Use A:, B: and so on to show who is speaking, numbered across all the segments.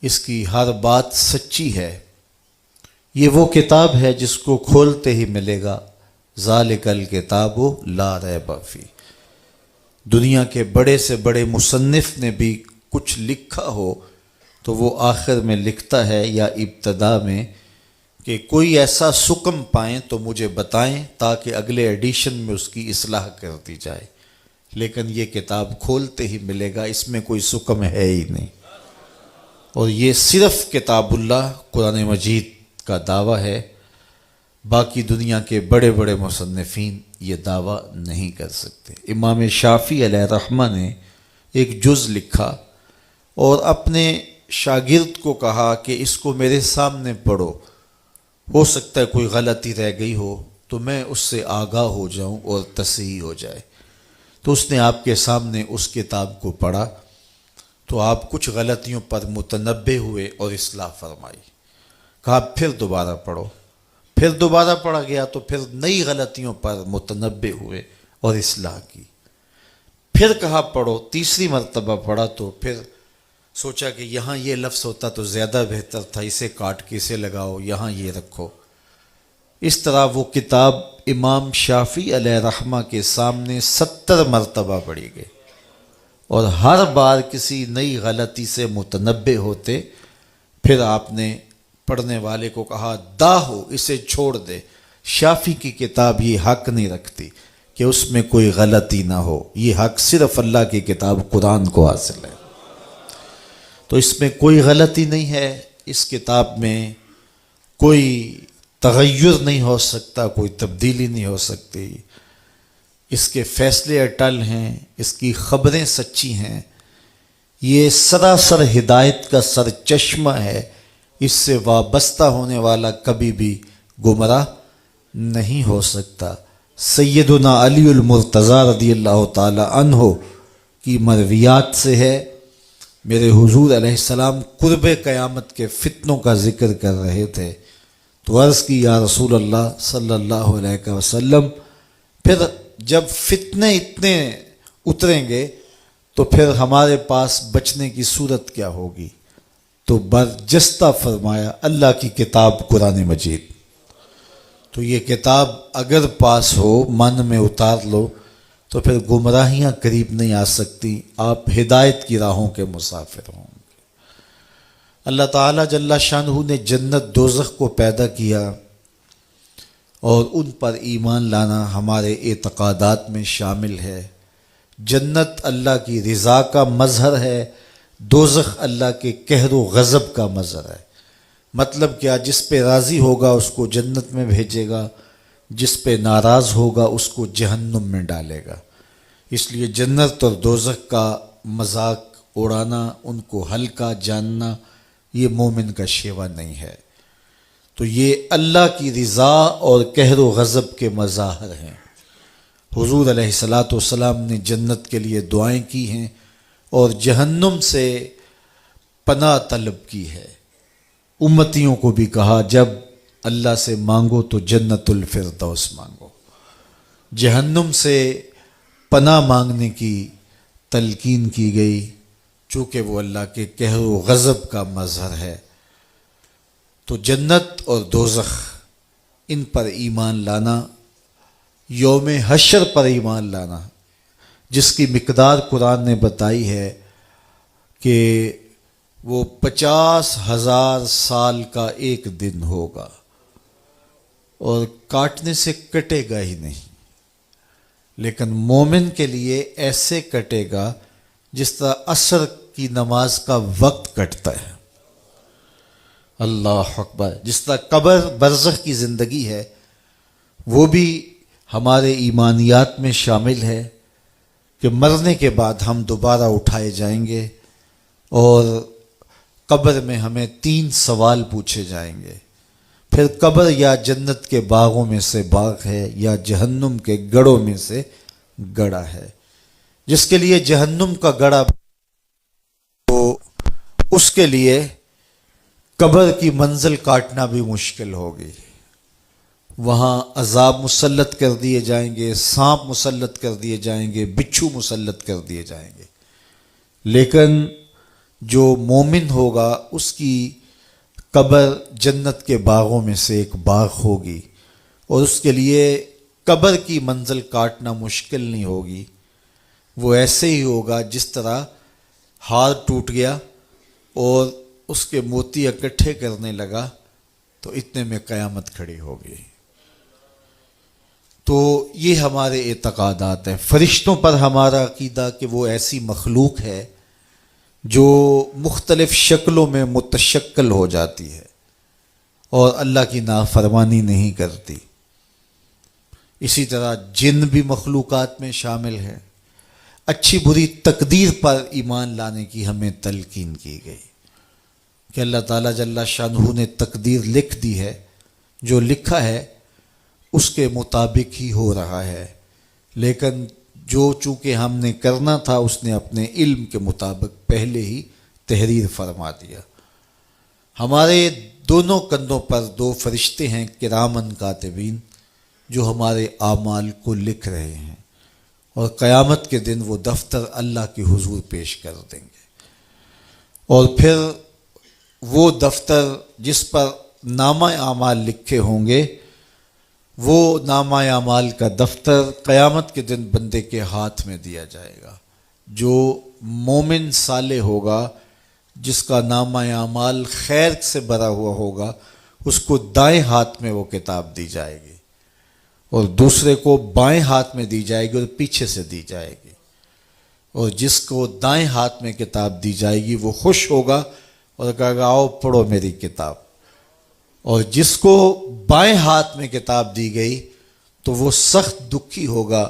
A: اس کی ہر بات سچی ہے۔ یہ وہ کتاب ہے جس کو کھولتے ہی ملے گا ذالک الکتاب لا ریب فیہ۔ دنیا کے بڑے سے بڑے مصنف نے بھی کچھ لکھا ہو تو وہ آخر میں لکھتا ہے یا ابتدا میں کہ کوئی ایسا سکم پائیں تو مجھے بتائیں تاکہ اگلے ایڈیشن میں اس کی اصلاح کر دی جائے، لیکن یہ کتاب کھولتے ہی ملے گا، اس میں کوئی سکم ہے ہی نہیں۔ اور یہ صرف کتاب اللہ قرآن مجید کا دعویٰ ہے، باقی دنیا کے بڑے بڑے مصنفین یہ دعویٰ نہیں کر سکتے۔ امام شافعی علیہ رحمہ نے ایک جز لکھا اور اپنے شاگرد کو کہا کہ اس کو میرے سامنے پڑھو، ہو سکتا ہے کوئی غلطی رہ گئی ہو تو میں اس سے آگاہ ہو جاؤں اور تصحیح ہو جائے۔ تو اس نے آپ کے سامنے اس کتاب کو پڑھا تو آپ کچھ غلطیوں پر متنبہ ہوئے اور اصلاح فرمائی۔ کہا پھر دوبارہ پڑھو، پھر دوبارہ پڑھا گیا تو پھر نئی غلطیوں پر متنبہ ہوئے اور اصلاح کی۔ پھر کہا پڑھو، تیسری مرتبہ پڑھا تو پھر سوچا کہ یہاں یہ لفظ ہوتا تو زیادہ بہتر تھا، اسے کاٹ کے اسے لگاؤ، یہاں یہ رکھو۔ اس طرح وہ کتاب امام شافعی علیہ رحمہ کے سامنے 70 مرتبہ پڑھی گئی، اور ہر بار کسی نئی غلطی سے متنبہ ہوتے۔ پھر آپ نے پڑھنے والے کو کہا داہو، اسے چھوڑ دے، شافعی کی کتاب یہ حق نہیں رکھتی کہ اس میں کوئی غلطی نہ ہو، یہ حق صرف اللہ کی کتاب قرآن کو حاصل ہے۔ تو اس میں کوئی غلطی نہیں ہے، اس کتاب میں کوئی تغیر نہیں ہو سکتا، کوئی تبدیلی نہیں ہو سکتی، اس کے فیصلے اٹل ہیں، اس کی خبریں سچی ہیں، یہ سراسر ہدایت کا سرچشمہ ہے، اس سے وابستہ ہونے والا کبھی بھی گمراہ نہیں ہو سکتا۔ سیدنا علی المرتضیٰ رضی اللہ تعالی عنہ کی مرویات سے ہے، میرے حضور علیہ السلام قرب قیامت کے فتنوں کا ذکر کر رہے تھے تو عرض کی یا رسول اللہ صلی اللہ علیہ وسلم، پھر جب فتنے اتنے اتریں گے تو پھر ہمارے پاس بچنے کی صورت کیا ہوگی؟ تو برجستہ فرمایا اللہ کی کتاب قرآن مجید۔ تو یہ کتاب اگر پاس ہو، من میں اتار لو تو پھر گمراہیاں قریب نہیں آ سکتی، آپ ہدایت کی راہوں کے مسافر ہوں گے۔ اللہ تعالیٰ جل شانہ نے جنت دوزخ کو پیدا کیا اور ان پر ایمان لانا ہمارے اعتقادات میں شامل ہے۔ جنت اللہ کی رضا کا مظہر ہے، دوزخ اللہ کے قہر و غضب کا مظہر ہے۔ مطلب کیا؟ جس پہ راضی ہوگا اس کو جنت میں بھیجے گا، جس پہ ناراض ہوگا اس کو جہنم میں ڈالے گا۔ اس لیے جنت اور دوزخ کا مذاق اڑانا، ان کو ہلکا جاننا، یہ مومن کا شیوا نہیں ہے۔ تو یہ اللہ کی رضا اور قہر و غضب کے مظاہر ہیں۔ حضور علیہ الصلاۃ والسلام نے جنت کے لیے دعائیں کی ہیں اور جہنم سے پناہ طلب کی ہے۔ امتیوں کو بھی کہا جب اللہ سے مانگو تو جنت الفردوس مانگو۔ جہنم سے پناہ مانگنے کی تلقین کی گئی چونکہ وہ اللہ کے قہر و غضب کا مظہر ہے۔ تو جنت اور دوزخ ان پر ایمان لانا، یوم حشر پر ایمان لانا، جس کی مقدار قرآن نے بتائی ہے کہ وہ 50,000 سال کا ایک دن ہوگا اور کاٹنے سے کٹے گا ہی نہیں، لیکن مومن کے لیے ایسے کٹے گا جس طرح عصر کی نماز کا وقت کٹتا ہے۔ اللہ اکبر! جس طرح قبر برزخ کی زندگی ہے وہ بھی ہمارے ایمانیات میں شامل ہے کہ مرنے کے بعد ہم دوبارہ اٹھائے جائیں گے اور قبر میں ہمیں 3 سوال پوچھے جائیں گے۔ پھر قبر یا جنت کے باغوں میں سے باغ ہے یا جہنم کے گڑھوں میں سے گڑھا ہے۔ جس کے لیے جہنم کا گڑھا تو اس کے لیے قبر کی منزل کاٹنا بھی مشکل ہوگی۔ وہاں عذاب مسلط کر دیے جائیں گے، سانپ مسلط کر دیے جائیں گے، بچھو مسلط کر دیے جائیں گے، لیکن جو مومن ہوگا اس کی قبر جنت کے باغوں میں سے ایک باغ ہوگی، اور اس کے لیے قبر کی منزل کاٹنا مشکل نہیں ہوگی۔ وہ ایسے ہی ہوگا جس طرح ہار ٹوٹ گیا اور اس کے موتی اکٹھے کرنے لگا تو اتنے میں قیامت کھڑی ہو گئی۔ تو یہ ہمارے اعتقادات ہیں۔ فرشتوں پر ہمارا عقیدہ کہ وہ ایسی مخلوق ہے جو مختلف شکلوں میں متشکل ہو جاتی ہے اور اللہ کی نافرمانی نہیں کرتی۔ اسی طرح جن بھی مخلوقات میں شامل ہے۔ اچھی بری تقدیر پر ایمان لانے کی ہمیں تلقین کی گئی کہ اللہ تعالیٰ جل شانہ نے تقدیر لکھ دی ہے، جو لکھا ہے اس کے مطابق ہی ہو رہا ہے، لیکن جو چونکہ ہم نے کرنا تھا اس نے اپنے علم کے مطابق پہلے ہی تحریر فرما دیا۔ ہمارے دونوں کندھوں پر دو فرشتے ہیں کرامن کاتبین جو ہمارے اعمال کو لکھ رہے ہیں، اور قیامت کے دن وہ دفتر اللہ کے حضور پیش کر دیں گے، اور پھر وہ دفتر جس پر نامہ اعمال لکھے ہوں گے، وہ نامہ اعمال کا دفتر قیامت کے دن بندے کے ہاتھ میں دیا جائے گا۔ جو مومن صالح ہوگا، جس کا نامہ اعمال خیر سے بھرا ہوا ہوگا، اس کو دائیں ہاتھ میں وہ کتاب دی جائے گی، اور دوسرے کو بائیں ہاتھ میں دی جائے گی اور پیچھے سے دی جائے گی۔ اور جس کو دائیں ہاتھ میں کتاب دی جائے گی وہ خوش ہوگا اور کہے گا آؤ پڑھو میری کتاب، اور جس کو بائیں ہاتھ میں کتاب دی گئی تو وہ سخت دکھی ہوگا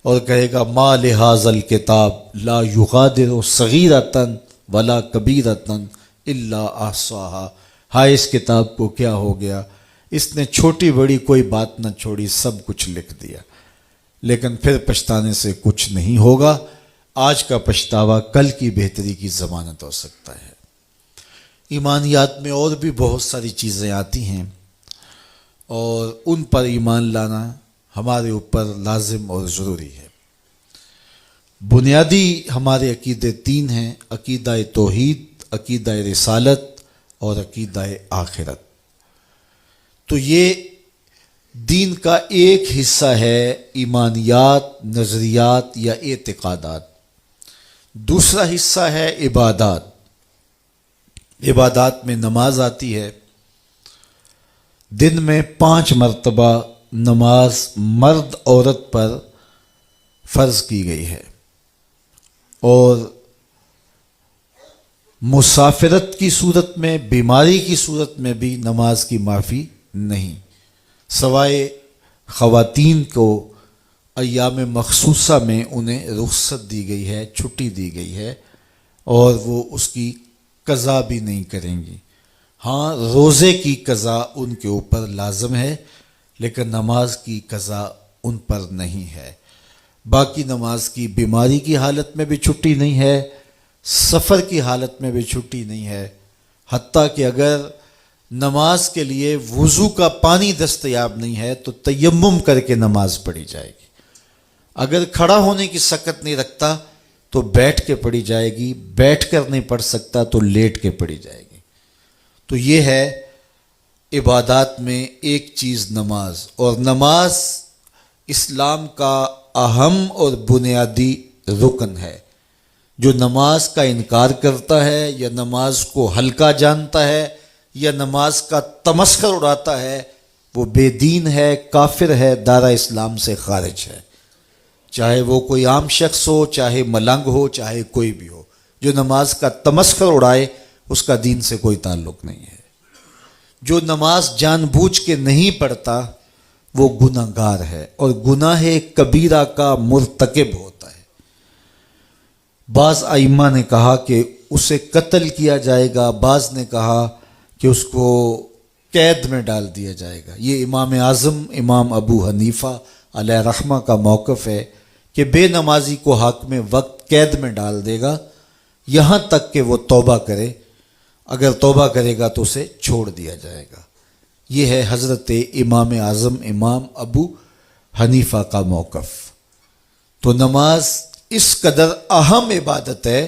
A: اور کہے گا ما لہذا الکتاب لا یغادر صغیرۃ ولا کبیرۃ الا احصاها، ہائے اس کتاب کو کیا ہو گیا، اس نے چھوٹی بڑی کوئی بات نہ چھوڑی، سب کچھ لکھ دیا۔ لیکن پھر پچھتانے سے کچھ نہیں ہوگا، آج کا پچھتاوا کل کی بہتری کی ضمانت ہو سکتا ہے۔ ایمانیات میں اور بھی بہت ساری چیزیں آتی ہیں، اور ان پر ایمان لانا ہمارے اوپر لازم اور ضروری ہے۔ بنیادی ہمارے عقیدے تین ہیں: عقیدہ توحید، عقیدہ رسالت اور عقیدہ آخرت۔ تو یہ دین کا ایک حصہ ہے ایمانیات، نظریات یا اعتقادات۔ دوسرا حصہ ہے عبادات۔ عبادات میں نماز آتی ہے۔ دن میں 5 مرتبہ نماز مرد عورت پر فرض کی گئی ہے، اور مسافرت کی صورت میں، بیماری کی صورت میں بھی نماز کی معافی نہیں، سوائے خواتین کو ایام مخصوصہ میں انہیں رخصت دی گئی ہے، چھٹی دی گئی ہے، اور وہ اس کی قضا بھی نہیں کریں گی۔ ہاں، روزے کی قضا ان کے اوپر لازم ہے، لیکن نماز کی قضا ان پر نہیں ہے۔ باقی نماز کی بیماری کی حالت میں بھی چھٹی نہیں ہے، سفر کی حالت میں بھی چھٹی نہیں ہے، حتیٰ کہ اگر نماز کے لیے وضو کا پانی دستیاب نہیں ہے تو تیمم کر کے نماز پڑھی جائے گی۔ اگر کھڑا ہونے کی سکت نہیں رکھتا تو بیٹھ کے پڑھی جائے گی، بیٹھ کر نہیں پڑھ سکتا تو لیٹ کے پڑھی جائے گی۔ تو یہ ہے عبادات میں ایک چیز نماز، اور نماز اسلام کا اہم اور بنیادی رکن ہے۔ جو نماز کا انکار کرتا ہے یا نماز کو ہلکا جانتا ہے یا نماز کا تمسخر اڑاتا ہے، وہ بے دین ہے، کافر ہے، دائرہ اسلام سے خارج ہے۔ چاہے وہ کوئی عام شخص ہو، چاہے ملنگ ہو، چاہے کوئی بھی ہو، جو نماز کا تمسخر اڑائے اس کا دین سے کوئی تعلق نہیں ہے۔ جو نماز جان بوجھ کے نہیں پڑھتا وہ گناہ گار ہے، اور گناہ کبیرہ کا مرتکب ہوتا ہے۔ بعض ائمہ نے کہا کہ اسے قتل کیا جائے گا، بعض نے کہا کہ اس کو قید میں ڈال دیا جائے گا۔ یہ امام اعظم امام ابو حنیفہ علیہ رحمہ کا موقف ہے کہ بے نمازی کو حاکم وقت قید میں ڈال دے گا یہاں تک کہ وہ توبہ کرے، اگر توبہ کرے گا تو اسے چھوڑ دیا جائے گا۔ یہ ہے حضرت امام اعظم امام ابو حنیفہ کا موقف۔ تو نماز اس قدر اہم عبادت ہے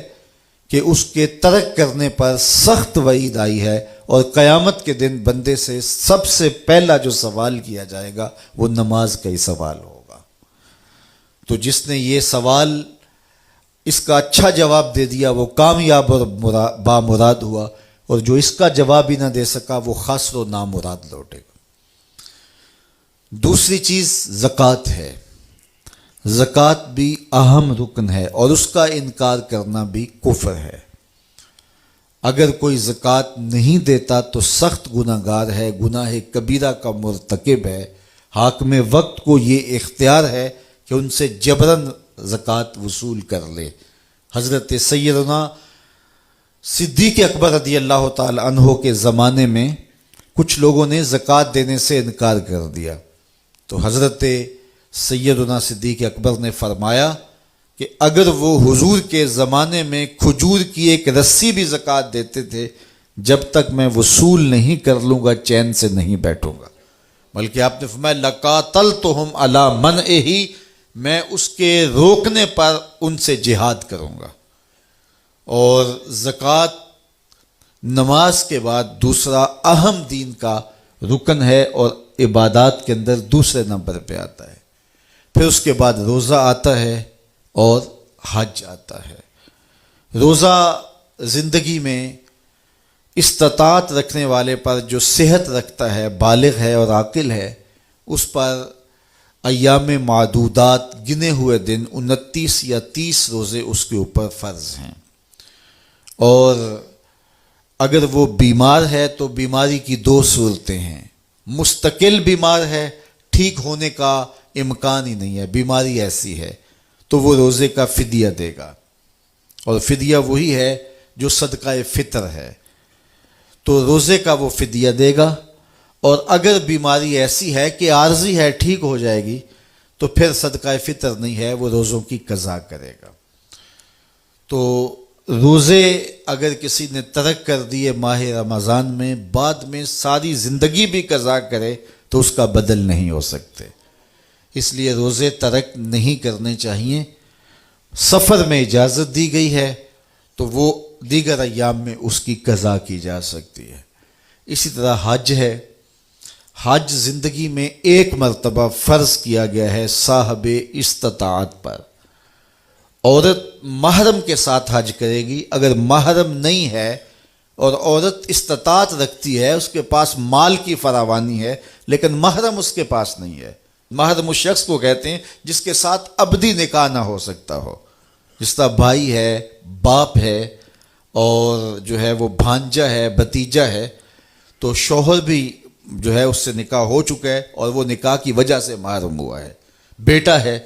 A: کہ اس کے ترک کرنے پر سخت وعید آئی ہے، اور قیامت کے دن بندے سے سب سے پہلا جو سوال کیا جائے گا وہ نماز کا ہی سوال ہوگا۔ تو جس نے یہ سوال اس کا اچھا جواب دے دیا وہ کامیاب اور بامراد ہوا، اور جو اس کا جواب ہی نہ دے سکا وہ خاسر و نامراد لوٹے گا۔ دوسری چیز زکوٰۃ ہے۔ زکوٰۃ بھی اہم رکن ہے، اور اس کا انکار کرنا بھی کفر ہے۔ اگر کوئی زکوٰۃ نہیں دیتا تو سخت گناہ گار ہے، گناہ کبیرہ کا مرتکب ہے۔ حاکم وقت کو یہ اختیار ہے کہ ان سے جبراً زکوٰۃ وصول کر لے۔ حضرت سیدنا صدیق اکبر رضی اللہ تعالی عنہ کے زمانے میں کچھ لوگوں نے زکوٰۃ دینے سے انکار کر دیا، تو حضرت سیدنا صدیق اکبر نے فرمایا کہ اگر وہ حضور کے زمانے میں کھجور کی ایک رسی بھی زکوٰۃ دیتے تھے، جب تک میں وصول نہیں کر لوں گا چین سے نہیں بیٹھوں گا، بلکہ آپ نے فرمایا لَقَاتَلْتُهُمْ عَلَىٰ مَنْعِهِ، میں اس کے روکنے پر ان سے جہاد کروں گا۔ اور زکوٰۃ نماز کے بعد دوسرا اہم دین کا رکن ہے، اور عبادات کے اندر دوسرے نمبر پہ آتا ہے۔ پھر اس کے بعد روزہ آتا ہے اور حج آتا ہے۔ روزہ زندگی میں استطاعت رکھنے والے پر، جو صحت رکھتا ہے، بالغ ہے اور عاقل ہے، اس پر ایام معدودات، گنے ہوئے دن 29 یا 30 روزے اس کے اوپر فرض ہیں۔ اور اگر وہ بیمار ہے تو بیماری کی دو صورتیں ہیں۔ مستقل بیمار ہے، ٹھیک ہونے کا امکان ہی نہیں ہے، بیماری ایسی ہے، تو وہ روزے کا فدیہ دے گا، اور فدیہ وہی ہے جو صدقہ فطر ہے، تو روزے کا وہ فدیہ دے گا۔ اور اگر بیماری ایسی ہے کہ عارضی ہے، ٹھیک ہو جائے گی، تو پھر صدقہ فطر نہیں ہے، وہ روزوں کی قضا کرے گا۔ تو روزے اگر کسی نے ترک کر دیے ماہ رمضان میں، بعد میں ساری زندگی بھی قضا کرے تو اس کا بدل نہیں ہو سکتے، اس لیے روزے ترک نہیں کرنے چاہیے۔ سفر میں اجازت دی گئی ہے تو وہ دیگر ایام میں اس کی قضا کی جا سکتی ہے۔ اسی طرح حج ہے۔ حج زندگی میں ایک مرتبہ فرض کیا گیا ہے صاحب استطاعت پر۔ عورت محرم کے ساتھ حج کرے گی۔ اگر محرم نہیں ہے اور عورت استطاعت رکھتی ہے، اس کے پاس مال کی فراوانی ہے، لیکن محرم اس کے پاس نہیں ہے۔ محرم اس شخص کو کہتے ہیں جس کے ساتھ ابدی نکاح نہ ہو سکتا ہو، جس طرح بھائی ہے، باپ ہے، اور جو ہے وہ بھانجا ہے، بھتیجا ہے، تو شوہر بھی جو ہے اس سے نکاح ہو چکا ہے اور وہ نکاح کی وجہ سے محرم ہوا ہے، بیٹا ہے،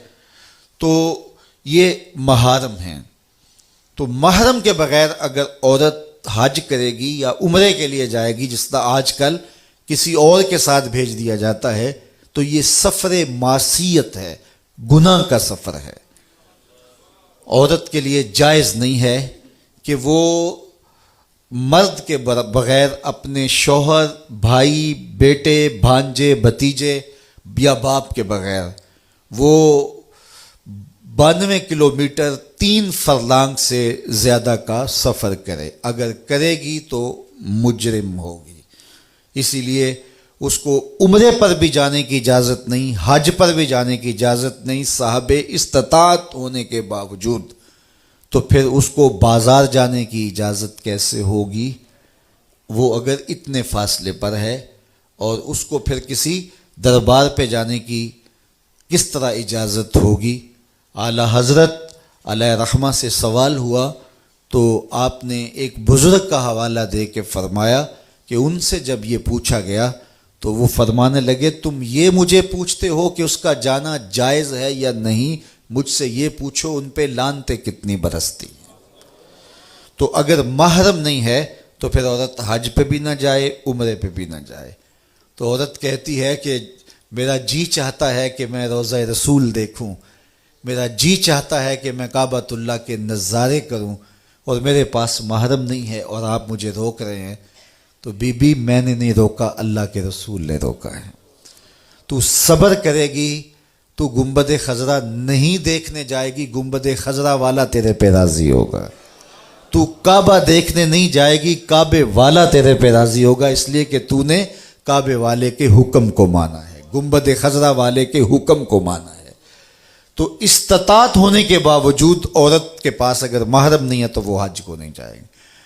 A: تو یہ محارم ہیں۔ تو محرم کے بغیر اگر عورت حج کرے گی یا عمرے کے لیے جائے گی، جس طرح آج کل کسی اور کے ساتھ بھیج دیا جاتا ہے، تو یہ سفر معصیت ہے، گناہ کا سفر ہے۔ عورت کے لیے جائز نہیں ہے کہ وہ مرد کے بغیر اپنے شوہر، بھائی، بیٹے، بھانجے، بھتیجے یا باپ کے بغیر وہ 92 کلومیٹر 3 فرلانگ سے زیادہ کا سفر کرے۔ اگر کرے گی تو مجرم ہوگی۔ اسی لیے اس کو عمرے پر بھی جانے کی اجازت نہیں، حج پر بھی جانے کی اجازت نہیں، صاحب استطاعت ہونے کے باوجود۔ تو پھر اس کو بازار جانے کی اجازت کیسے ہوگی؟ وہ اگر اتنے فاصلے پر ہے، اور اس کو پھر کسی دربار پہ جانے کی کس طرح اجازت ہوگی؟ اعلیٰ حضرت علیہ رحمہ سے سوال ہوا تو آپ نے ایک بزرگ کا حوالہ دے کے فرمایا کہ ان سے جب یہ پوچھا گیا تو وہ فرمانے لگے، تم یہ مجھے پوچھتے ہو کہ اس کا جانا جائز ہے یا نہیں، مجھ سے یہ پوچھو ان پہ لعنتیں کتنی برستی ہیں۔ تو اگر محرم نہیں ہے تو پھر عورت حج پہ بھی نہ جائے، عمرے پہ بھی نہ جائے۔ تو عورت کہتی ہے کہ میرا جی چاہتا ہے کہ میں روضہ رسول دیکھوں، میرا جی چاہتا ہے کہ میں کعبۃ اللہ کے نظارے کروں، اور میرے پاس محرم نہیں ہے اور آپ مجھے روک رہے ہیں۔ تو بی بی میں نے نہیں روکا، اللہ کے رسول نے روکا ہے۔ تو صبر کرے گی تو گنبد خضرا نہیں دیکھنے جائے گی، گنبد خضرا والا تیرے پہ راضی ہوگا۔ تو کعبہ دیکھنے نہیں جائے گی، کعبے والا تیرے پہ راضی ہوگا، اس لیے کہ تو نے کعبے والے کے حکم کو مانا ہے، گنبد خضرا والے کے حکم کو مانا ہے۔ تو استطاعت ہونے کے باوجود عورت کے پاس اگر محرم نہیں ہے تو وہ حج کو نہیں جائیں گے۔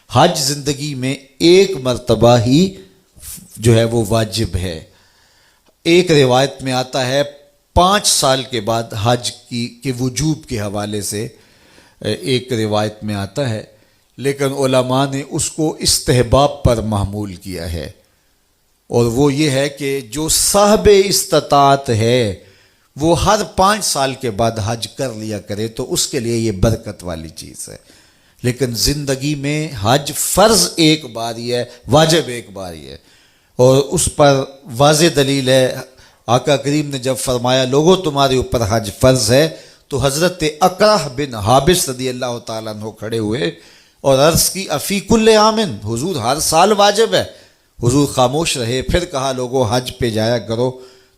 A: حج زندگی میں ایک مرتبہ ہی جو ہے وہ واجب ہے۔ ایک روایت میں آتا ہے 5 سال کے بعد حج کے وجوب کے حوالے سے ایک روایت میں آتا ہے، لیکن علماء نے اس کو استحباب پر محمول کیا ہے، اور وہ یہ ہے کہ جو صاحب استطاعت ہے وہ ہر 5 سال کے بعد حج کر لیا کرے تو اس کے لیے یہ برکت والی چیز ہے۔ لیکن زندگی میں حج فرض ایک بار ہی ہے، واجب ایک بار ہی ہے، اور اس پر واضح دلیل ہے۔ آقا کریم نے جب فرمایا لوگوں تمہارے اوپر حج فرض ہے، تو حضرت اقرع بن حابس رضی اللہ تعالیٰ عنہ کھڑے ہوئے اور عرض کی افی کل عامن، حضور ہر سال واجب ہے۔ حضور خاموش رہے، پھر کہا لوگوں حج پہ جایا کرو،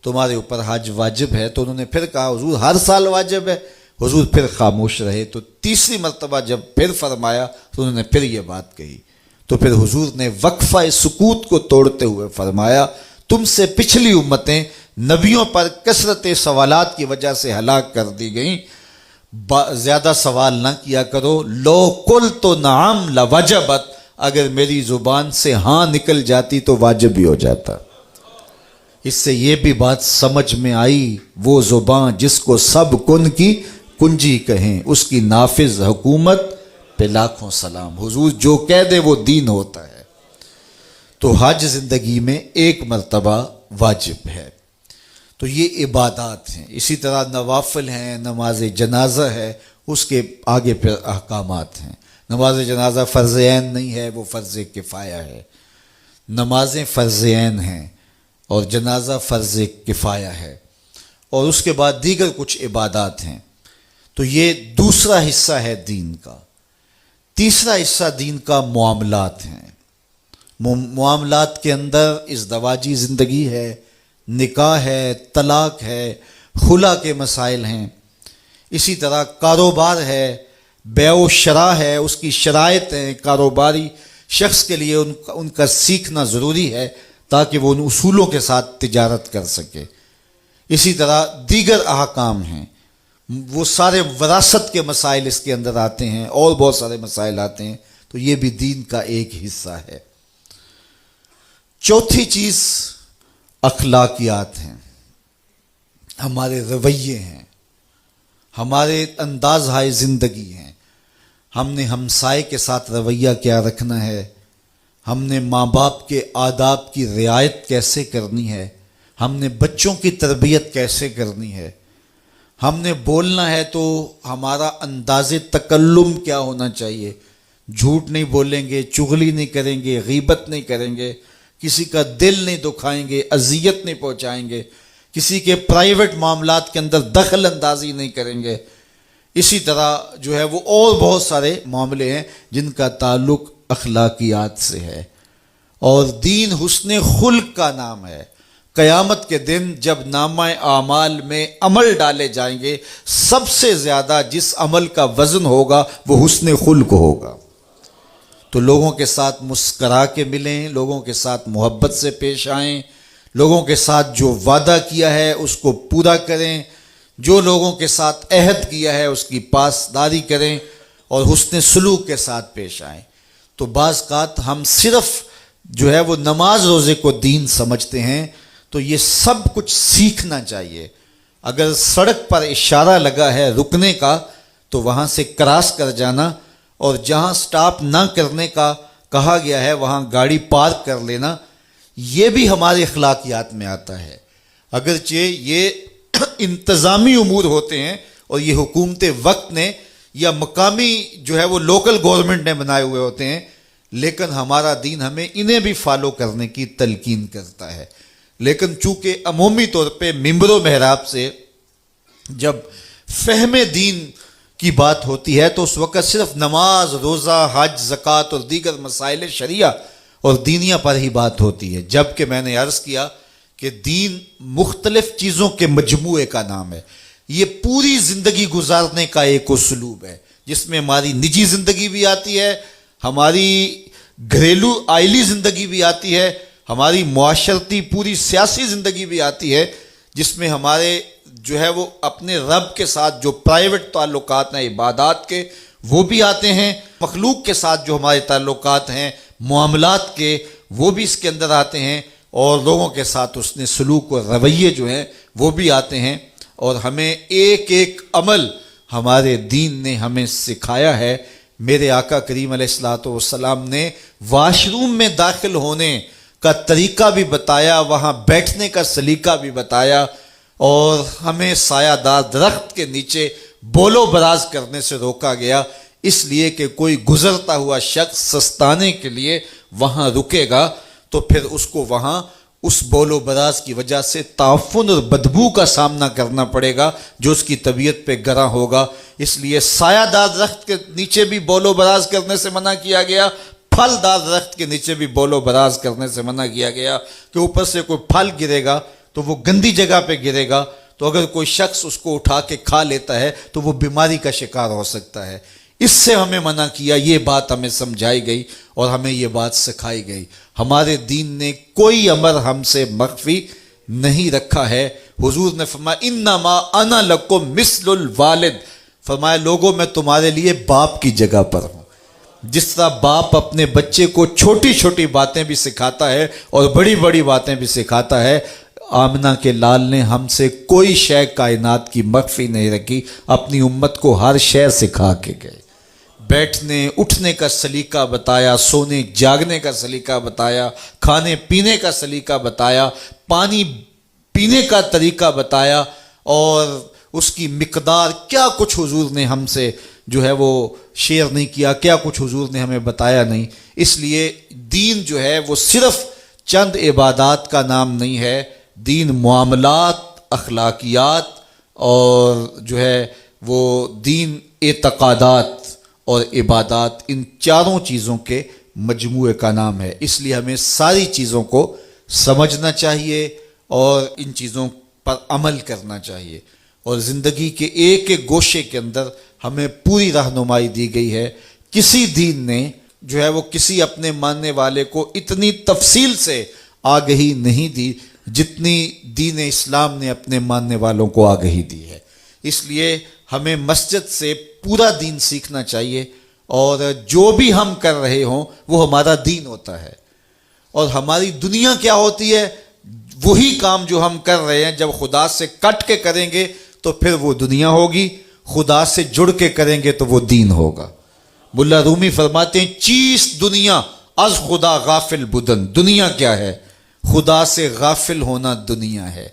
A: تمہارے اوپر حج واجب ہے۔ تو انہوں نے پھر کہا حضور ہر سال واجب ہے، حضور پھر خاموش رہے۔ تو تیسری مرتبہ جب پھر فرمایا تو انہوں نے پھر یہ بات کہی، تو پھر حضور نے وقفہ سکوت کو توڑتے ہوئے فرمایا تم سے پچھلی امتیں نبیوں پر کثرت سوالات کی وجہ سے ہلاک کر دی گئیں، زیادہ سوال نہ کیا کرو۔ لو قلت نعم لوجبت، اگر میری زبان سے ہاں نکل جاتی تو واجب بھی ہو جاتا۔ اس سے یہ بھی بات سمجھ میں آئی، وہ زبان جس کو سب کن کی کنجی کہیں، اس کی نافذ حکومت پہ لاکھوں سلام۔ حضور جو کہہ دے وہ دین ہوتا ہے۔ تو حج زندگی میں ایک مرتبہ واجب ہے۔ تو یہ عبادات ہیں۔ اسی طرح نوافل ہیں، نماز جنازہ ہے، اس کے آگے پھر احکامات ہیں۔ نماز جنازہ فرض عین نہیں ہے، وہ فرض کفایہ ہے۔ نمازیں فرض عین ہیں اور جنازہ فرض کفایہ ہے، اور اس کے بعد دیگر کچھ عبادات ہیں۔ تو یہ دوسرا حصہ ہے دین کا۔ تیسرا حصہ دین کا معاملات ہیں۔ معاملات کے اندر ازدواجی زندگی ہے، نکاح ہے، طلاق ہے، خلا کے مسائل ہیں۔ اسی طرح کاروبار ہے، بیع و شراء ہے، اس کی شرائط ہیں۔ کاروباری شخص کے لیے ان کا سیکھنا ضروری ہے تاکہ وہ ان اصولوں کے ساتھ تجارت کر سکے۔ اسی طرح دیگر احکام ہیں، وہ سارے وراثت کے مسائل اس کے اندر آتے ہیں، اور بہت سارے مسائل آتے ہیں۔ تو یہ بھی دین کا ایک حصہ ہے۔ چوتھی چیز اخلاقیات ہیں، ہمارے رویے ہیں، ہمارے انداز ہائے زندگی ہیں۔ ہم نے ہمسائے کے ساتھ رویہ کیا رکھنا ہے، ہم نے ماں باپ کے آداب کی رعایت کیسے کرنی ہے، ہم نے بچوں کی تربیت کیسے کرنی ہے، ہم نے بولنا ہے تو ہمارا انداز تکلم کیا ہونا چاہیے۔ جھوٹ نہیں بولیں گے، چغلی نہیں کریں گے، غیبت نہیں کریں گے، کسی کا دل نہیں دکھائیں گے، اذیت نہیں پہنچائیں گے، کسی کے پرائیویٹ معاملات کے اندر دخل اندازی نہیں کریں گے۔ اسی طرح جو ہے وہ اور بہت سارے معاملے ہیں جن کا تعلق اخلاقیات سے ہے۔ اور دین حسن خلق کا نام ہے۔ قیامت کے دن جب نامہ اعمال میں عمل ڈالے جائیں گے، سب سے زیادہ جس عمل کا وزن ہوگا وہ حسن خلق ہوگا۔ تو لوگوں کے ساتھ مسکرا کے ملیں، لوگوں کے ساتھ محبت سے پیش آئیں، لوگوں کے ساتھ جو وعدہ کیا ہے اس کو پورا کریں، جو لوگوں کے ساتھ عہد کیا ہے اس کی پاسداری کریں، اور حسن سلوک کے ساتھ پیش آئیں۔ تو بعض اوقات ہم صرف جو ہے وہ نماز روزے کو دین سمجھتے ہیں، تو یہ سب کچھ سیکھنا چاہیے۔ اگر سڑک پر اشارہ لگا ہے رکنے کا تو وہاں سے کراس کر جانا، اور جہاں سٹاپ نہ کرنے کا کہا گیا ہے وہاں گاڑی پارک کر لینا، یہ بھی ہمارے اخلاقیات میں آتا ہے۔ اگرچہ یہ انتظامی امور ہوتے ہیں اور یہ حکومت وقت نے یا مقامی جو ہے وہ لوکل گورنمنٹ نے بنائے ہوئے ہوتے ہیں، لیکن ہمارا دین ہمیں انہیں بھی فالو کرنے کی تلقین کرتا ہے۔ لیکن چونکہ عمومی طور پہ ممبر و محراب سے جب فہم دین کی بات ہوتی ہے تو اس وقت صرف نماز، روزہ، حج، زکوٰۃ اور دیگر مسائل شریعہ اور دینیہ پر ہی بات ہوتی ہے، جبکہ میں نے عرض کیا کہ دین مختلف چیزوں کے مجموعے کا نام ہے۔ یہ پوری زندگی گزارنے کا ایک اسلوب ہے جس میں ہماری نجی زندگی بھی آتی ہے، ہماری گھریلو آئلی زندگی بھی آتی ہے، ہماری معاشرتی پوری سیاسی زندگی بھی آتی ہے، جس میں ہمارے جو ہے وہ اپنے رب کے ساتھ جو پرائیویٹ تعلقات ہیں عبادات کے وہ بھی آتے ہیں، مخلوق کے ساتھ جو ہمارے تعلقات ہیں معاملات کے وہ بھی اس کے اندر آتے ہیں، اور لوگوں کے ساتھ اس نے سلوک اور رویے جو ہیں وہ بھی آتے ہیں۔ اور ہمیں ایک ایک عمل ہمارے دین نے ہمیں سکھایا ہے۔ میرے آقا کریم علیہ الصلوۃ والسلام نے واش روم میں داخل ہونے کا طریقہ بھی بتایا، وہاں بیٹھنے کا سلیقہ بھی بتایا، اور ہمیں سایہ دار درخت کے نیچے بول و براز کرنے سے روکا گیا، اس لیے کہ کوئی گزرتا ہوا شخص سستانے کے لیے وہاں رکے گا تو پھر اس کو وہاں اس بول و براز کی وجہ سے تعفن اور بدبو کا سامنا کرنا پڑے گا جو اس کی طبیعت پہ گراں ہوگا۔ اس لیے سایہ دار درخت کے نیچے بھی بول و براز کرنے سے منع کیا گیا، پھل دار درخت کے نیچے بھی بول و براز کرنے سے منع کیا گیا، کہ اوپر سے کوئی پھل گرے گا تو وہ گندی جگہ پہ گرے گا، تو اگر کوئی شخص اس کو اٹھا کے کھا لیتا ہے تو وہ بیماری کا شکار ہو سکتا ہے۔ اس سے ہمیں منع کیا، یہ بات ہمیں سمجھائی گئی اور ہمیں یہ بات سکھائی گئی۔ ہمارے دین نے کوئی امر ہم سے مخفی نہیں رکھا ہے۔ حضور نے فرمایا انما انا لکم مثل الوالد، فرمایا لوگوں میں تمہارے لیے باپ کی جگہ پر ہوں۔ جس طرح باپ اپنے بچے کو چھوٹی چھوٹی باتیں بھی سکھاتا ہے اور بڑی بڑی باتیں بھی سکھاتا ہے، آمنہ کے لال نے ہم سے کوئی شے کائنات کی مخفی نہیں رکھی، اپنی امت کو ہر شے سکھا کے گئے۔ بیٹھنے اٹھنے کا سلیقہ بتایا، سونے جاگنے کا سلیقہ بتایا، کھانے پینے کا سلیقہ بتایا، پانی پینے کا طریقہ بتایا، اور اس کی مقدار کیا کچھ حضور نے ہم سے جو ہے وہ شیئر نہیں کیا، کیا کچھ حضور نے ہمیں بتایا نہیں۔ اس لیے دین جو ہے وہ صرف چند عبادات کا نام نہیں ہے، دین معاملات، اخلاقیات اور جو ہے وہ دین اعتقادات اور عبادات، ان چاروں چیزوں کے مجموعے کا نام ہے۔ اس لیے ہمیں ساری چیزوں کو سمجھنا چاہیے اور ان چیزوں پر عمل کرنا چاہیے، اور زندگی کے ایک ایک گوشے کے اندر ہمیں پوری رہنمائی دی گئی ہے۔ کسی دین نے جو ہے وہ کسی اپنے ماننے والے کو اتنی تفصیل سے آگہی نہیں دی جتنی دین اسلام نے اپنے ماننے والوں کو آگہی دی ہے۔ اس لیے ہمیں مسجد سے پورا دین سیکھنا چاہیے، اور جو بھی ہم کر رہے ہوں وہ ہمارا دین ہوتا ہے، اور ہماری دنیا کیا ہوتی ہے، وہی کام جو ہم کر رہے ہیں جب خدا سے کٹ کے کریں گے تو پھر وہ دنیا ہوگی، خدا سے جڑ کے کریں گے تو وہ دین ہوگا۔ ملا رومی فرماتے ہیں چیز دنیا از خدا غافل بدن، دنیا کیا ہے، خدا سے غافل ہونا دنیا ہے۔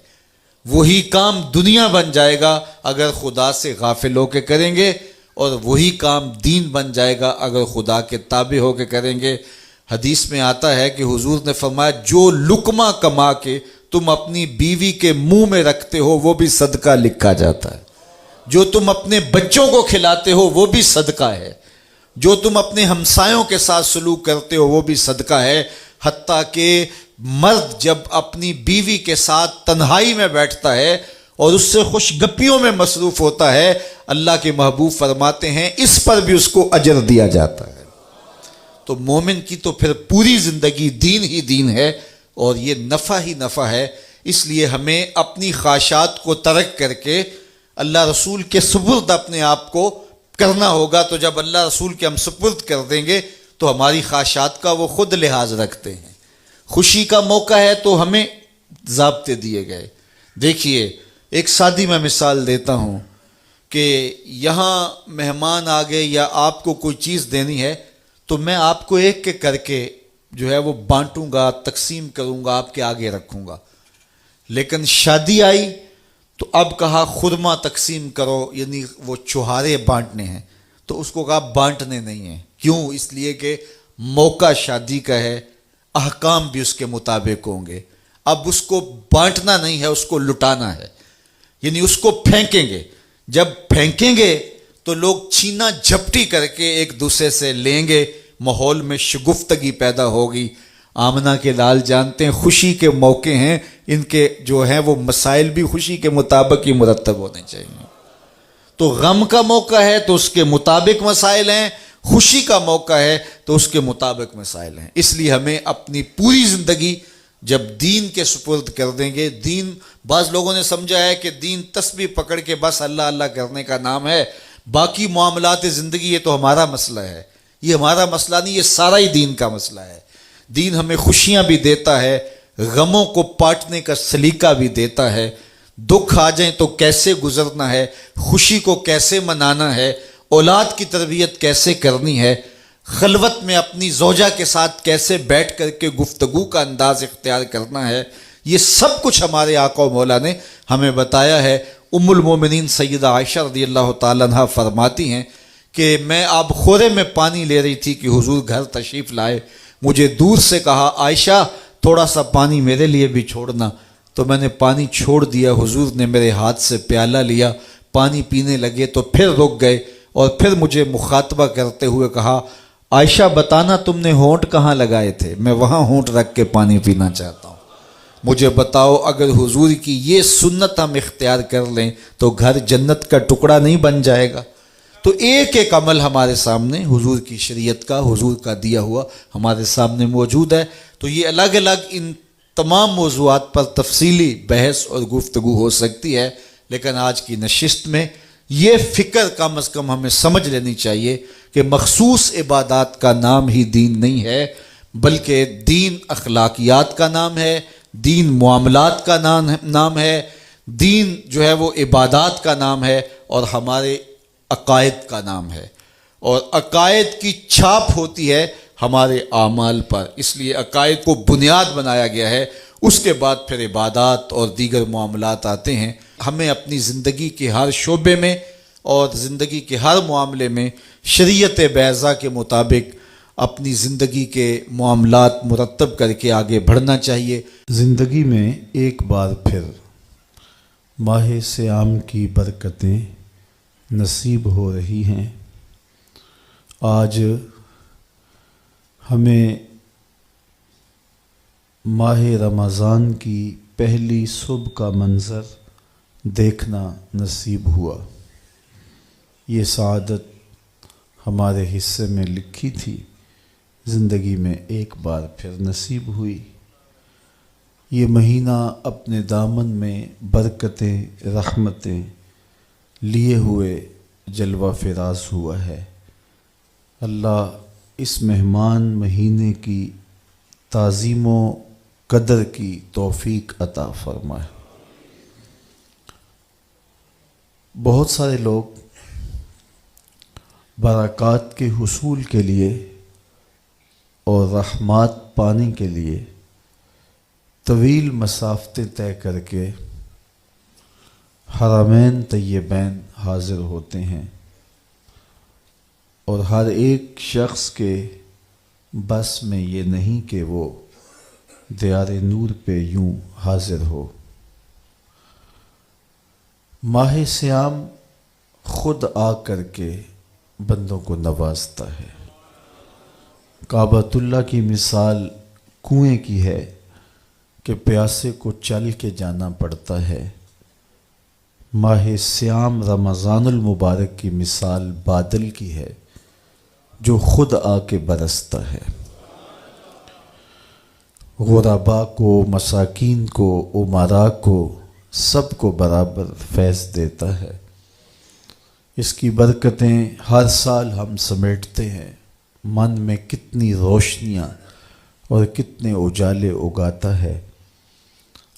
A: وہی کام دنیا بن جائے گا اگر خدا سے غافل ہو کے کریں گے، اور وہی کام دین بن جائے گا اگر خدا کے تابع ہو کے کریں گے۔ حدیث میں آتا ہے کہ حضور نے فرمایا جو لقمہ کما کے تم اپنی بیوی کے منہ میں رکھتے ہو وہ بھی صدقہ لکھا جاتا ہے، جو تم اپنے بچوں کو کھلاتے ہو وہ بھی صدقہ ہے، جو تم اپنے ہمسایوں کے ساتھ سلوک کرتے ہو وہ بھی صدقہ ہے۔ حتیٰ کہ مرد جب اپنی بیوی کے ساتھ تنہائی میں بیٹھتا ہے اور اس سے خوش گپیوں میں مصروف ہوتا ہے، اللہ کے محبوب فرماتے ہیں اس پر بھی اس کو اجر دیا جاتا ہے۔ تو مومن کی تو پھر پوری زندگی دین ہی دین ہے، اور یہ نفع ہی نفع ہے۔ اس لیے ہمیں اپنی خواہشات کو ترک کر کے اللہ رسول کے سپرد اپنے آپ کو کرنا ہوگا۔ تو جب اللہ رسول کے ہم سپرد کر دیں گے تو ہماری خواہشات کا وہ خود لحاظ رکھتے ہیں۔ خوشی کا موقع ہے تو ہمیں ضابطے دیے گئے۔ دیکھیے ایک سادی میں مثال دیتا ہوں کہ یہاں مہمان آ گئے یا آپ کو کوئی چیز دینی ہے تو میں آپ کو ایک ایک کر کے جو ہے وہ بانٹوں گا، تقسیم کروں گا، آپ کے آگے رکھوں گا۔ لیکن شادی آئی تو اب کہا خرما تقسیم کرو، یعنی وہ چوہارے بانٹنے ہیں، تو اس کو کہا بانٹنے نہیں ہیں۔ کیوں؟ اس لیے کہ موقع شادی کا ہے، احکام بھی اس کے مطابق ہوں گے۔ اب اس کو بانٹنا نہیں ہے، اس کو لٹانا ہے، یعنی اس کو پھینکیں گے۔ جب پھینکیں گے تو لوگ چھینا جھپٹی کر کے ایک دوسرے سے لیں گے، ماحول میں شگفتگی پیدا ہوگی۔ آمنہ کے لال جانتے ہیں خوشی کے موقع ہیں، ان کے جو ہیں وہ مسائل بھی خوشی کے مطابق ہی مرتب ہونے چاہیے۔ تو غم کا موقع ہے تو اس کے مطابق مسائل ہیں، خوشی کا موقع ہے تو اس کے مطابق مسائل ہیں. اس لیے ہمیں اپنی پوری زندگی جب دین کے سپرد کر دیں گے. دین، بعض لوگوں نے سمجھا ہے کہ دین تسبیح پکڑ کے بس اللہ اللہ کرنے کا نام ہے، باقی معاملات زندگی یہ تو ہمارا مسئلہ ہے. یہ ہمارا مسئلہ نہیں، یہ سارا ہی دین کا مسئلہ ہے. دین ہمیں خوشیاں بھی دیتا ہے، غموں کو پاٹنے کا سلیقہ بھی دیتا ہے. دکھ آ جائیں تو کیسے گزرنا ہے، خوشی کو کیسے منانا ہے، اولاد کی تربیت کیسے کرنی ہے، خلوت میں اپنی زوجہ کے ساتھ کیسے بیٹھ کر کے گفتگو کا انداز اختیار کرنا ہے، یہ سب کچھ ہمارے آقا و مولا نے ہمیں بتایا ہے. ام المومنین سیدہ عائشہ رضی اللہ تعالیٰ عنہ فرماتی ہیں کہ میں آب خورے میں پانی لے رہی تھی کہ حضور گھر تشریف لائے. مجھے دور سے کہا عائشہ تھوڑا سا پانی میرے لیے بھی چھوڑنا، تو میں نے پانی چھوڑ دیا. حضور نے میرے ہاتھ سے پیالہ لیا، پانی پینے لگے تو پھر رک گئے اور پھر مجھے مخاطبہ کرتے ہوئے کہا عائشہ بتانا تم نے ہونٹ کہاں لگائے تھے، میں وہاں ہونٹ رکھ کے پانی پینا چاہتا ہوں. مجھے بتاؤ اگر حضور کی یہ سنت ہم اختیار کر لیں تو گھر جنت کا ٹکڑا نہیں بن جائے گا. تو ایک ایک عمل ہمارے سامنے حضور کی شریعت کا، حضور کا دیا ہوا ہمارے سامنے موجود ہے. تو یہ الگ الگ ان تمام موضوعات پر تفصیلی بحث اور گفتگو ہو سکتی ہے، لیکن آج کی نشست میں یہ فکر کم از کم ہمیں سمجھ لینی چاہیے کہ مخصوص عبادات کا نام ہی دین نہیں ہے، بلکہ دین اخلاقیات کا نام ہے، دین معاملات کا نام ہے، دین جو ہے وہ عبادات کا نام ہے اور ہمارے عقائد کا نام ہے. اور عقائد کی چھاپ ہوتی ہے ہمارے اعمال پر، اس لیے عقائد کو بنیاد بنایا گیا ہے. اس کے بعد پھر عبادات اور دیگر معاملات آتے ہیں. ہمیں اپنی زندگی کے ہر شعبے میں اور زندگی کے ہر معاملے میں شریعت بیضاء کے مطابق اپنی زندگی کے معاملات مرتب کر کے آگے بڑھنا چاہیے.
B: زندگی میں ایک بار پھر ماہ صیام کی برکتیں نصیب ہو رہی ہیں. آج ہمیں ماہ رمضان کی پہلی صبح کا منظر دیکھنا نصیب ہوا. یہ سعادت ہمارے حصے میں لکھی تھی، زندگی میں ایک بار پھر نصیب ہوئی. یہ مہینہ اپنے دامن میں برکتیں، رحمتیں لیے ہوئے جلوہ فراز ہوا ہے. اللہ اس مہمان مہینے کی تعظیم و قدر کی توفیق عطا فرمائے. بہت سارے لوگ برکات کے حصول کے لیے اور رحمات پانے کے لیے طویل مسافتیں طے کر کے حرمین طیبین حاضر ہوتے ہیں، اور ہر ایک شخص کے بس میں یہ نہیں کہ وہ دیار نور پہ یوں حاضر ہو. ماہ صیام خود آ کر کے بندوں کو نوازتا ہے. کعبۃ اللہ کی مثال کنویں کی ہے کہ پیاسے کو چل کے جانا پڑتا ہے. ماہ صیام رمضان المبارک کی مثال بادل کی ہے جو خود آ کے برستا ہے. غرباء کو، مساکین کو، امراء کو، سب کو برابر فیض دیتا ہے. اس کی برکتیں ہر سال ہم سمیٹتے ہیں. من میں کتنی روشنیاں اور کتنے اجالے اگاتا ہے.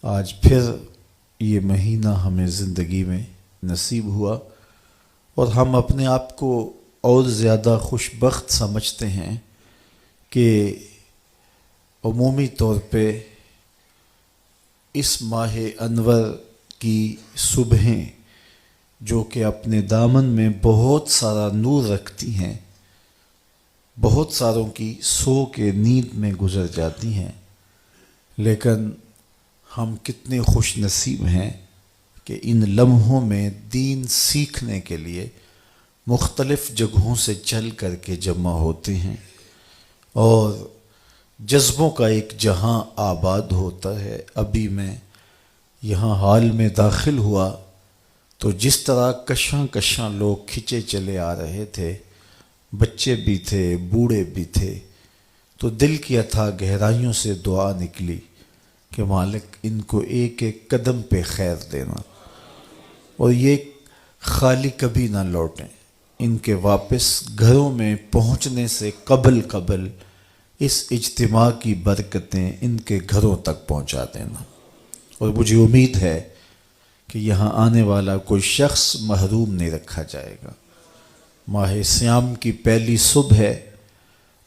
B: آج پھر یہ مہینہ ہمیں زندگی میں نصیب ہوا اور ہم اپنے آپ کو اور زیادہ خوش بخت سمجھتے ہیں کہ عمومی طور پہ اس ماہ انور کی صبحیں جو کہ اپنے دامن میں بہت سارا نور رکھتی ہیں، بہت ساروں کی سو کے نیند میں گزر جاتی ہیں، لیکن ہم کتنے خوش نصیب ہیں کہ ان لمحوں میں دین سیکھنے کے لیے مختلف جگہوں سے چل کر کے جمع ہوتے ہیں اور جذبوں کا ایک جہاں آباد ہوتا ہے. ابھی میں یہاں حال میں داخل ہوا تو جس طرح کشاں کشاں لوگ کھچے چلے آ رہے تھے، بچے بھی تھے، بوڑھے بھی تھے، تو دل کی اتھا گہرائیوں سے دعا نکلی کہ مالک ان کو ایک ایک قدم پہ خیر دینا، اور یہ خالی کبھی نہ لوٹیں، ان کے واپس گھروں میں پہنچنے سے قبل اس اجتماع کی برکتیں ان کے گھروں تک پہنچا دینا۔ اور مجھے امید ہے کہ یہاں آنے والا کوئی شخص محروم نہیں رکھا جائے گا۔ ماہ سیام کی پہلی صبح ہے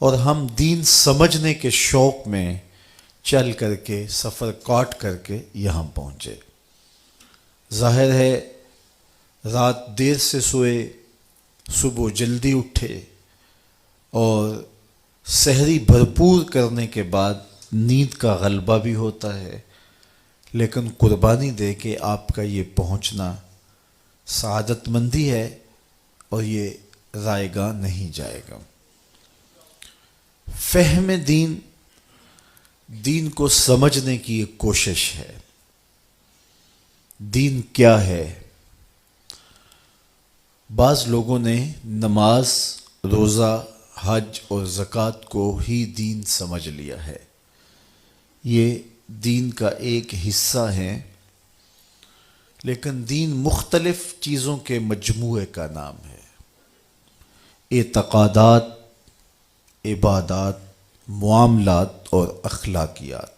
B: اور ہم دین سمجھنے کے شوق میں چل کر کے سفر کاٹ کر کے یہاں پہنچے۔ ظاہر ہے رات دیر سے سوئے، صبح جلدی اٹھے، اور سحری بھرپور کرنے کے بعد نیند کا غلبہ بھی ہوتا ہے، لیکن قربانی دے کے آپ کا یہ پہنچنا سعادت مندی ہے اور یہ رائے گاہ نہیں جائے گا۔ فہم دین کو سمجھنے کی ایک کوشش ہے۔ دین کیا ہے؟ بعض لوگوں نے نماز، روزہ، حج اور زکوٰۃ کو ہی دین سمجھ لیا ہے۔ یہ دین کا ایک حصہ ہے، لیکن دین مختلف چیزوں کے مجموعے کا نام ہے۔ اعتقادات، عبادات، معاملات اور اخلاقیات۔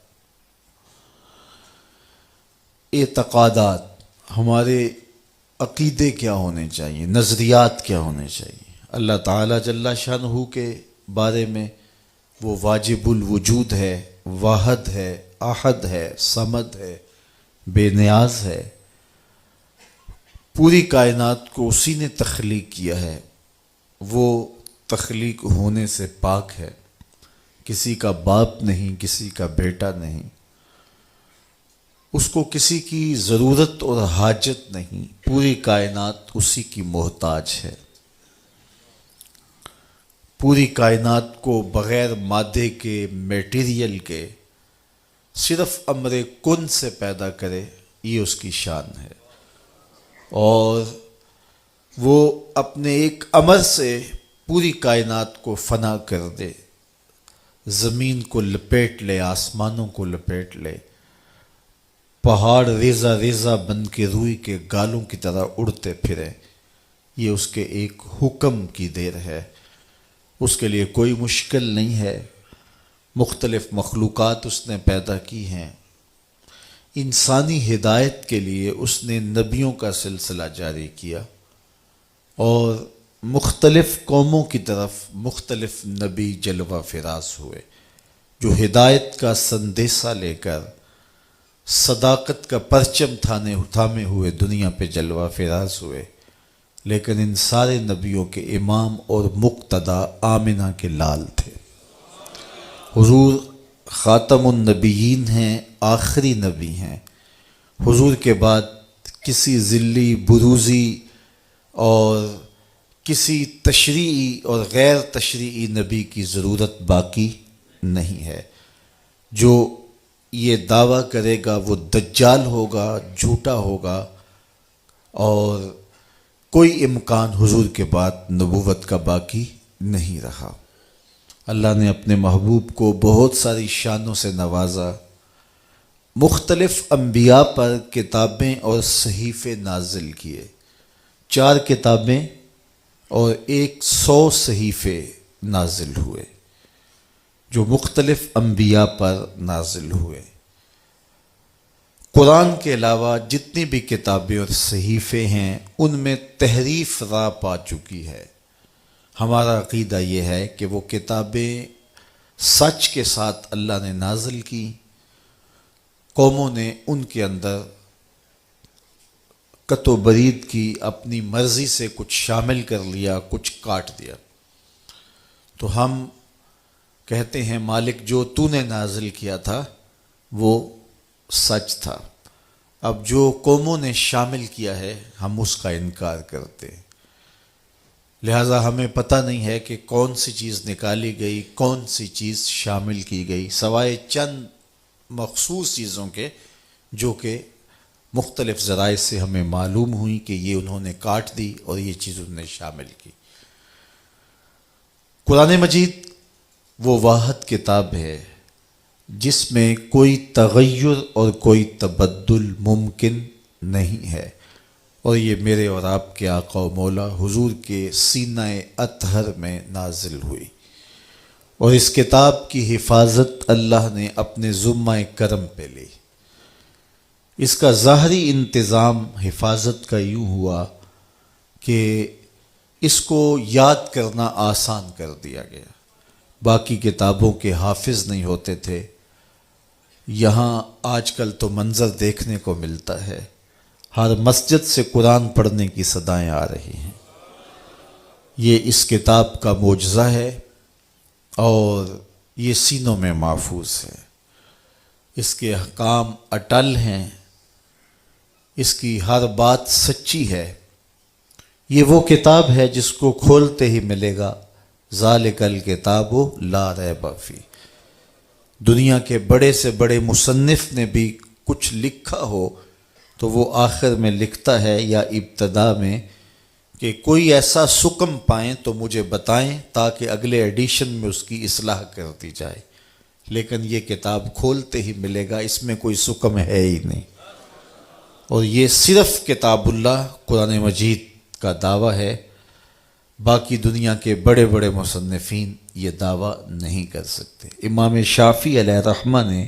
B: اعتقادات، ہمارے عقیدے کیا ہونے چاہیے، نظریات کیا ہونے چاہیے اللہ تعالیٰ جل شانہ کے بارے میں۔ وہ واجب الوجود ہے، واحد ہے، احد ہے، صمد ہے، بے نیاز ہے۔ پوری کائنات کو اسی نے تخلیق کیا ہے، وہ تخلیق ہونے سے پاک ہے، کسی کا باپ نہیں، کسی کا بیٹا نہیں، اس کو کسی کی ضرورت اور حاجت نہیں، پوری کائنات اسی کی محتاج ہے۔ پوری کائنات کو بغیر مادے کے، میٹیریل کے، صرف امر کن سے پیدا کرے، یہ اس کی شان ہے، اور وہ اپنے ایک امر سے پوری کائنات کو فنا کر دے، زمین کو لپیٹ لے، آسمانوں کو لپیٹ لے، پہاڑ ریزہ ریزہ بن کے روئی کے گالوں کی طرح اڑتے پھریں، یہ اس کے ایک حکم کی دیر ہے، اس کے لیے کوئی مشکل نہیں ہے۔ مختلف مخلوقات اس نے پیدا کی ہیں، انسانی ہدایت کے لیے اس نے نبیوں کا سلسلہ جاری کیا، اور مختلف قوموں کی طرف مختلف نبی جلوہ فراز ہوئے، جو ہدایت کا سندیسہ لے کر صداقت کا پرچم تھامے ہوئے دنیا پہ جلوہ فراز ہوئے، لیکن ان سارے نبیوں کے امام اور مقتدی آمنہ کے لال تھے۔ حضور خاتم النبیین ہیں، آخری نبی ہیں۔ حضور کے بعد کسی ذلی، بروزی اور کسی تشریعی اور غیر تشریعی نبی کی ضرورت باقی نہیں ہے۔ جو یہ دعویٰ کرے گا وہ دجال ہوگا، جھوٹا ہوگا، اور کوئی امکان حضور کے بعد نبوت کا باقی نہیں رہا۔ اللہ نے اپنے محبوب کو بہت ساری شانوں سے نوازا، مختلف انبیاء پر کتابیں اور صحیفے نازل کیے، 4 کتابیں اور 100 صحیفے نازل ہوئے جو مختلف انبیاء پر نازل ہوئے۔ قرآن کے علاوہ جتنی بھی کتابیں اور صحیفے ہیں ان میں تحریف راہ پا چکی ہے۔ ہمارا عقیدہ یہ ہے کہ وہ کتابیں سچ کے ساتھ اللہ نے نازل کی، قوموں نے ان کے اندر قط و برید کی، اپنی مرضی سے کچھ شامل کر لیا، کچھ کاٹ دیا۔ تو ہم کہتے ہیں مالک جو تو نے نازل کیا تھا وہ سچ تھا، اب جو قوموں نے شامل کیا ہے ہم اس کا انکار کرتے ہیں، لہٰذا ہمیں پتہ نہیں ہے کہ کون سی چیز نکالی گئی، کون سی چیز شامل کی گئی، سوائے چند مخصوص چیزوں کے جو کہ مختلف ذرائع سے ہمیں معلوم ہوئی کہ یہ انہوں نے کاٹ دی اور یہ چیز انہوں نے شامل کی۔
A: قرآن مجید وہ واحد کتاب ہے جس میں کوئی تغیر اور کوئی تبدل ممکن نہیں ہے، اور یہ میرے اور آپ کے آقا و مولا حضور کے سینہ اطہر میں نازل ہوئی، اور اس کتاب کی حفاظت اللہ نے اپنے ذمہ کرم پہ لی۔ اس کا ظاہری انتظام حفاظت کا یوں ہوا کہ اس کو یاد کرنا آسان کر دیا گیا۔ باقی کتابوں کے حافظ نہیں ہوتے تھے، یہاں آج کل تو منظر دیکھنے کو ملتا ہے، ہر مسجد سے قرآن پڑھنے کی صدائیں آ رہی ہیں۔ یہ اس کتاب کا معجزہ ہے اور یہ سینوں میں محفوظ ہے، اس کے احکام اٹل ہیں، اس کی ہر بات سچی ہے۔ یہ وہ کتاب ہے جس کو کھولتے ہی ملے گا ذالک الکتاب لا ریب فیہ۔ دنیا کے بڑے سے بڑے مصنف نے بھی کچھ لکھا ہو تو وہ آخر میں لکھتا ہے یا ابتدا میں کہ کوئی ایسا سکم پائیں تو مجھے بتائیں تاکہ اگلے ایڈیشن میں اس کی اصلاح کر دی جائے، لیکن یہ کتاب کھولتے ہی ملے گا، اس میں کوئی سکم ہے ہی نہیں۔ اور یہ صرف کتاب اللہ قرآن مجید کا دعویٰ ہے، باقی دنیا کے بڑے بڑے مصنفین یہ دعویٰ نہیں کر سکتے۔ امام شافعی علیہ رحمہ نے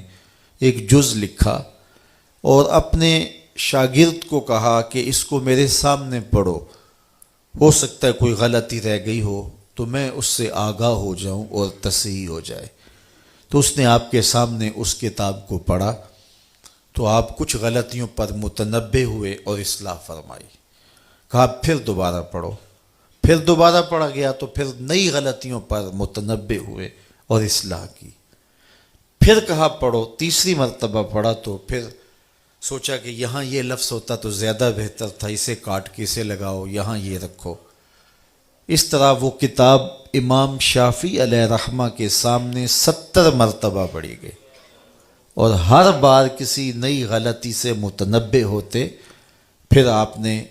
A: ایک جز لکھا اور اپنے شاگرد کو کہا کہ اس کو میرے سامنے پڑھو، ہو سکتا ہے کوئی غلطی رہ گئی ہو تو میں اس سے آگاہ ہو جاؤں اور تصحیح ہو جائے۔ تو اس نے آپ کے سامنے اس کتاب کو پڑھا تو آپ کچھ غلطیوں پر متنبہ ہوئے اور اصلاح فرمائی۔ کہا پھر دوبارہ پڑھو، پھر دوبارہ پڑھا گیا تو پھر نئی غلطیوں پر متنبہ ہوئے اور اصلاح کی۔ پھر کہا پڑھو، تیسری مرتبہ پڑھا تو پھر سوچا کہ یہاں یہ لفظ ہوتا تو زیادہ بہتر تھا، اسے کاٹ کے اسے لگاؤ، یہاں یہ رکھو۔ اس طرح وہ کتاب امام شافعی علیہ رحمہ کے سامنے 70 مرتبہ پڑھی گئی، اور ہر بار کسی نئی غلطی سے متنبہ ہوتے۔ پھر آپ نے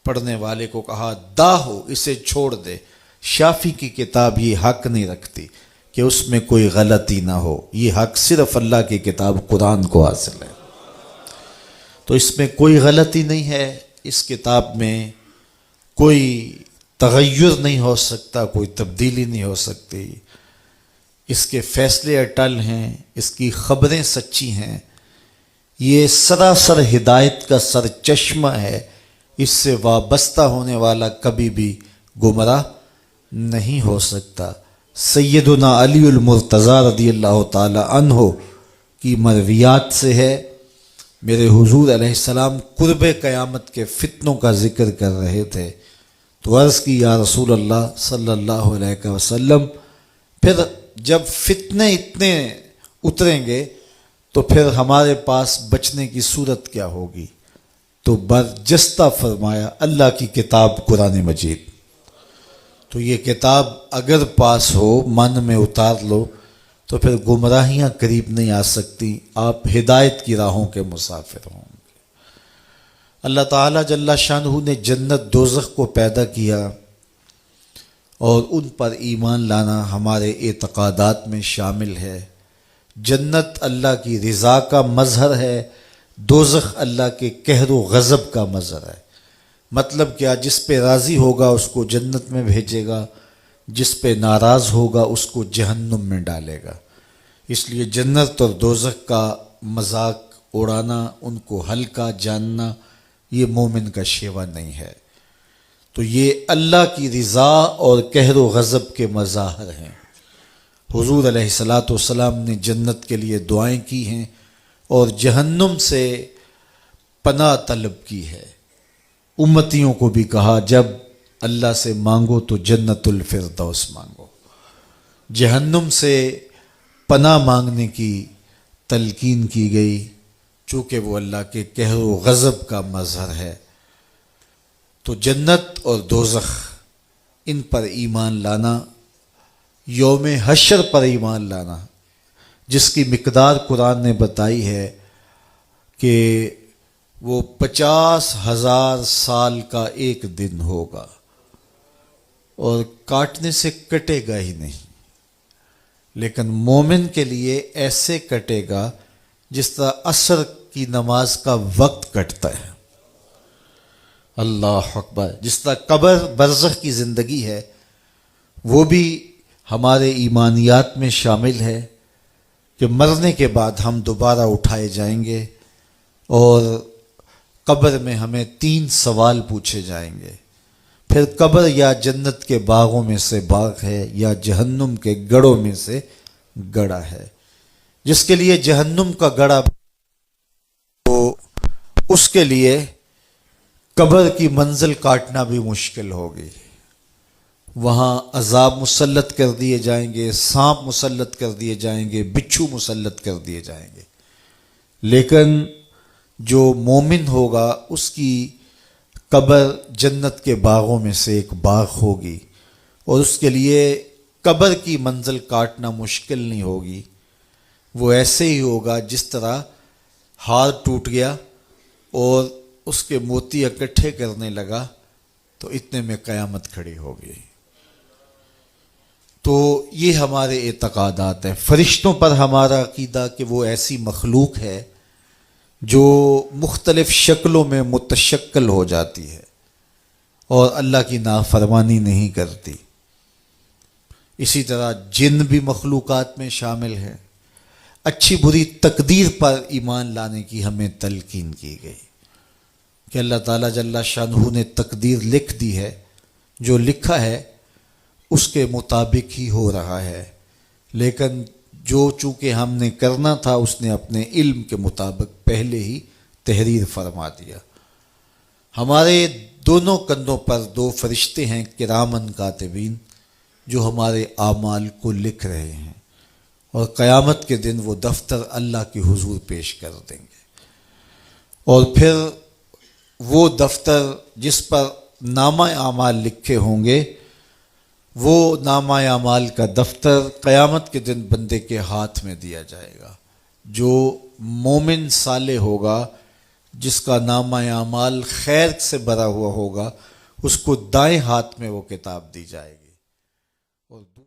A: پڑھنے والے کو کہا داہو، اسے چھوڑ دے، شافعی کی کتاب یہ حق نہیں رکھتی کہ اس میں کوئی غلطی نہ ہو، یہ حق صرف اللہ کی کتاب قرآن کو حاصل ہے۔ تو اس میں کوئی غلطی نہیں ہے، اس کتاب میں کوئی تغیر نہیں ہو سکتا، کوئی تبدیلی نہیں ہو سکتی، اس کے فیصلے اٹل ہیں، اس کی خبریں سچی ہیں، یہ سراسر ہدایت کا سرچشمہ ہے، اس سے وابستہ ہونے والا کبھی بھی گمراہ نہیں ہو سکتا۔ سیدنا علی المرتضی رضی اللہ تعالی عنہ کی مرویات سے ہے، میرے حضور علیہ السلام قرب قیامت کے فتنوں کا ذکر کر رہے تھے تو عرض کی یا رسول اللہ صلی اللہ علیہ وسلم، پھر جب فتنے اتنے اتریں گے تو پھر ہمارے پاس بچنے کی صورت کیا ہوگی؟ تو برجستہ فرمایا اللہ کی کتاب قرآن مجید۔ تو یہ کتاب اگر پاس ہو، من میں اتار لو تو پھر گمراہیاں قریب نہیں آ سکتی، آپ ہدایت کی راہوں کے مسافر ہوں گے۔ اللہ تعالیٰ جل شانہ نے جنت دوزخ کو پیدا کیا اور ان پر ایمان لانا ہمارے اعتقادات میں شامل ہے۔ جنت اللہ کی رضا کا مظہر ہے، دوزخ اللہ کے قہر و غضب کا مظہر ہے۔ مطلب کیا؟ جس پہ راضی ہوگا اس کو جنت میں بھیجے گا، جس پہ ناراض ہوگا اس کو جہنم میں ڈالے گا۔ اس لیے جنت اور دوزخ کا مذاق اڑانا، ان کو ہلکا جاننا، یہ مومن کا شیوا نہیں ہے۔ تو یہ اللہ کی رضا اور قہر و غضب کے مظاہر ہیں۔ حضور علیہ الصلاۃ والسلام نے جنت کے لیے دعائیں کی ہیں اور جہنم سے پناہ طلب کی ہے۔ امتیوں کو بھی کہا جب اللہ سے مانگو تو جنت الفردوس مانگو۔ جہنم سے پناہ مانگنے کی تلقین کی گئی چونکہ وہ اللہ کے قہر و غضب کا مظہر ہے۔ تو جنت اور دوزخ ان پر ایمان لانا، یوم حشر پر ایمان لانا، جس کی مقدار قرآن نے بتائی ہے کہ وہ 50,000 سال کا ایک دن ہوگا، اور کاٹنے سے کٹے گا ہی نہیں، لیکن مومن کے لیے ایسے کٹے گا جس طرح عصر کی نماز کا وقت کٹتا ہے۔ اللہ اکبر۔ جس طرح قبر برزخ کی زندگی ہے، وہ بھی ہمارے ایمانیات میں شامل ہے کہ مرنے کے بعد ہم دوبارہ اٹھائے جائیں گے اور قبر میں ہمیں 3 سوال پوچھے جائیں گے۔ پھر قبر یا جنت کے باغوں میں سے باغ ہے یا جہنم کے گڑھوں میں سے گڑھا ہے۔ جس کے لیے جہنم کا گڑھا، تو اس کے لیے قبر کی منزل کاٹنا بھی مشکل ہوگی۔ وہاں عذاب مسلط کر دیے جائیں گے، سانپ مسلط کر دیے جائیں گے، بچھو مسلط کر دیے جائیں گے، لیکن جو مومن ہوگا اس کی قبر جنت کے باغوں میں سے ایک باغ ہوگی، اور اس کے لیے قبر کی منزل کاٹنا مشکل نہیں ہوگی۔ وہ ایسے ہی ہوگا جس طرح ہار ٹوٹ گیا اور اس کے موتی اکٹھے کرنے لگا تو اتنے میں قیامت کھڑی ہو گئی۔ تو یہ ہمارے اعتقادات ہیں۔ فرشتوں پر ہمارا عقیدہ کہ وہ ایسی مخلوق ہے جو مختلف شکلوں میں متشکل ہو جاتی ہے اور اللہ کی نافرمانی نہیں کرتی۔ اسی طرح جن بھی مخلوقات میں شامل ہے۔ اچھی بری تقدیر پر ایمان لانے کی ہمیں تلقین کی گئی کہ اللہ تعالیٰ جل شانہ نے تقدیر لکھ دی ہے، جو لکھا ہے اس کے مطابق ہی ہو رہا ہے، لیکن جو چونکہ ہم نے کرنا تھا اس نے اپنے علم کے مطابق پہلے ہی تحریر فرما دیا۔ ہمارے دونوں کندھوں پر 2 فرشتے ہیں کرامن کاتبین، جو ہمارے اعمال کو لکھ رہے ہیں، اور قیامت کے دن وہ دفتر اللہ کے حضور پیش کر دیں گے، اور پھر وہ دفتر جس پر نامہ اعمال لکھے ہوں گے، وہ نامہ اعمال کا دفتر قیامت کے دن بندے کے ہاتھ میں دیا جائے گا۔ جو مومن صالح ہوگا، جس کا نامہ اعمال خیر سے بھرا ہوا ہوگا، اس کو دائیں ہاتھ میں وہ کتاب دی جائے گی، اور